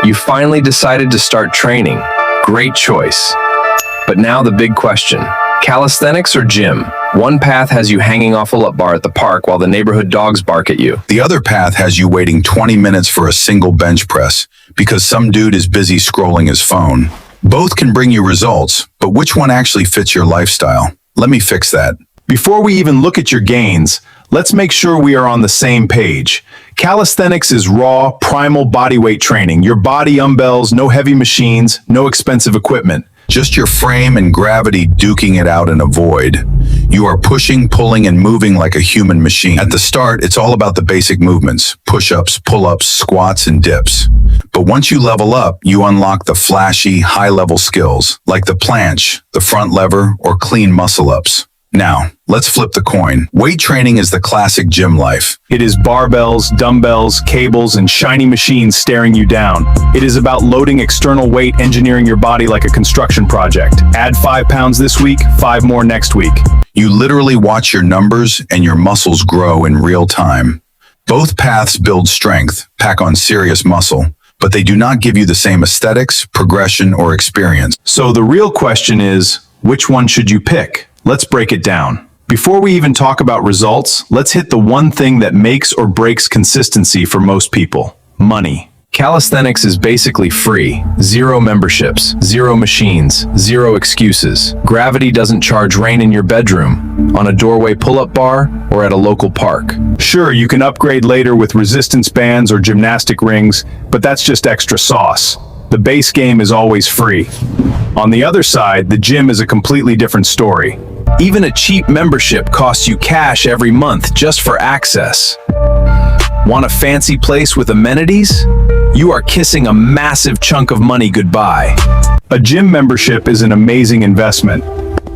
You finally decided to start training. Great choice. But now the big question. Calisthenics or gym? One path has you hanging off a pull-up bar at the park while the neighborhood dogs bark at you. The other path has you waiting 20 minutes for a single bench press because some dude is busy scrolling his phone. Both can bring you results, but which one actually fits your lifestyle? Let me fix that. Before we even look at your gains, let's make sure we are on the same page. Calisthenics is raw, primal bodyweight training. Your body dumbbells, no heavy machines, no expensive equipment. Just your frame and gravity duking it out in a void. You are pushing, pulling, and moving like a human machine. At the start, it's all about the basic movements, push-ups, pull-ups, squats, and dips. But once you level up, you unlock the flashy, high-level skills, like the planche, the front lever, or clean muscle-ups. Now, let's flip the coin. Weight training is the classic gym life. It is barbells, dumbbells, cables, and shiny machines staring you down. It is about loading external weight, engineering your body like a construction project. Add 5 pounds this week, 5 more next week. You literally watch your numbers and your muscles grow in real time. Both paths build strength, pack on serious muscle, but they do not give you the same aesthetics, progression, or experience. So the real question is, which one should you pick? Let's break it down. Before we even talk about results, let's hit the one thing that makes or breaks consistency for most people: money. Calisthenics is basically free. Zero memberships, zero machines, zero excuses. Gravity doesn't charge rain in your bedroom, on a doorway pull-up bar, or at a local park. Sure, you can upgrade later with resistance bands or gymnastic rings, but that's just extra sauce. The base game is always free. On the other side, the gym is a completely different story. Even a cheap membership costs you cash every month just for access. Want a fancy place with amenities? You are kissing a massive chunk of money goodbye. A gym membership is an amazing investment,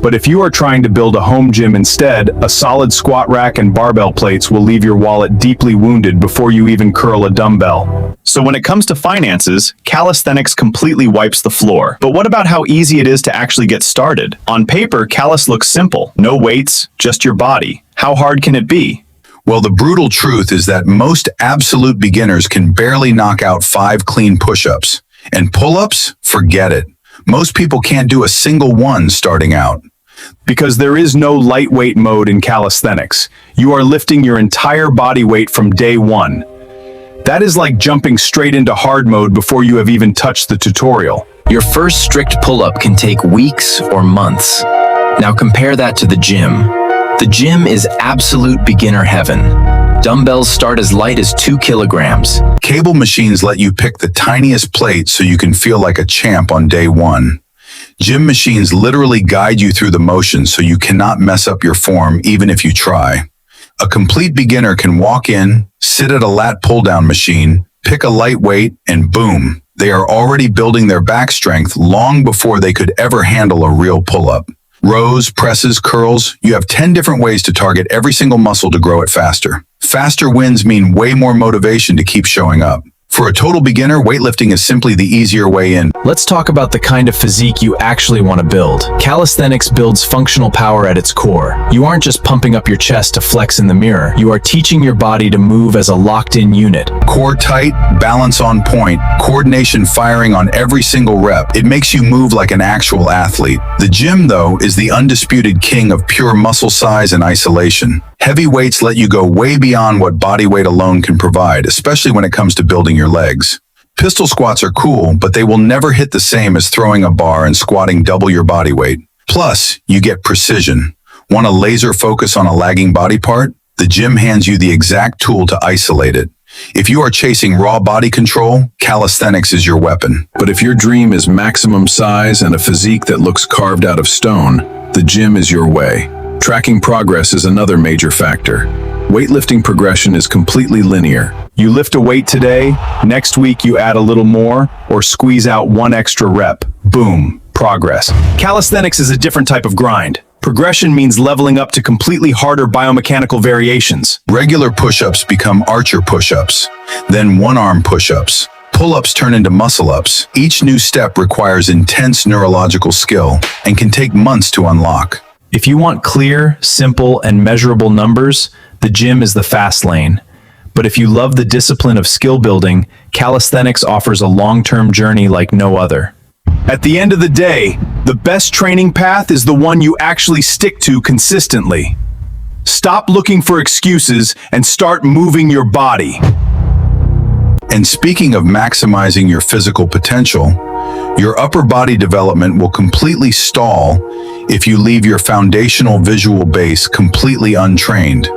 but if you are trying to build a home gym instead, a solid squat rack and barbell plates will leave your wallet deeply wounded before you even curl a dumbbell. So when it comes to finances, calisthenics completely wipes the floor. But what about how easy it is to actually get started? On paper, Calis looks simple. No weights, just your body. How hard can it be? Well, the brutal truth is that most absolute beginners can barely knock out 5 clean push-ups. And pull-ups? Forget it. Most people can't do a single one starting out. Because there is no lightweight mode in calisthenics. You are lifting your entire body weight from day one. That is like jumping straight into hard mode before you have even touched the tutorial. Your first strict pull-up can take weeks or months. Now compare that to the gym. The gym is absolute beginner heaven. Dumbbells start as light as 2 kilograms. Cable machines let you pick the tiniest plate so you can feel like a champ on day one. Gym machines literally guide you through the motions so you cannot mess up your form even if you try. A complete beginner can walk in, sit at a lat pull-down machine, pick a light weight, and boom, they are already building their back strength long before they could ever handle a real pull-up. Rows, presses, curls, you have 10 different ways to target every single muscle to grow it faster. Faster wins mean way more motivation to keep showing up. For a total beginner, weightlifting is simply the easier way in. Let's talk about the kind of physique you actually want to build. Calisthenics builds functional power at its core. You aren't just pumping up your chest to flex in the mirror. You are teaching your body to move as a locked-in unit. Core tight, balance on point, coordination firing on every single rep. It makes you move like an actual athlete. The gym, though, is the undisputed king of pure muscle size and isolation. Heavy weights let you go way beyond what body weight alone can provide, especially when it comes to building your legs. Pistol squats are cool, but they will never hit the same as throwing a bar and squatting double your body weight. Plus, you get precision. Want a laser focus on a lagging body part? The gym hands you the exact tool to isolate it. If you are chasing raw body control, calisthenics is your weapon. But if your dream is maximum size and a physique that looks carved out of stone, the gym is your way. Tracking progress is another major factor. Weightlifting progression is completely linear. You lift a weight today, next week you add a little more, or squeeze out 1 extra rep. Boom, progress. Calisthenics is a different type of grind. Progression means leveling up to completely harder biomechanical variations. Regular push-ups become archer push-ups, then one-arm push-ups. Pull-ups turn into muscle-ups. Each new step requires intense neurological skill and can take months to unlock. If you want clear, simple, and measurable numbers, the gym is the fast lane. But if you love the discipline of skill building, calisthenics offers a long-term journey like no other. At the end of the day, the best training path is the one you actually stick to consistently. Stop looking for excuses and start moving your body. And speaking of maximizing your physical potential, your upper body development will completely stall if you leave your foundational visual base completely untrained.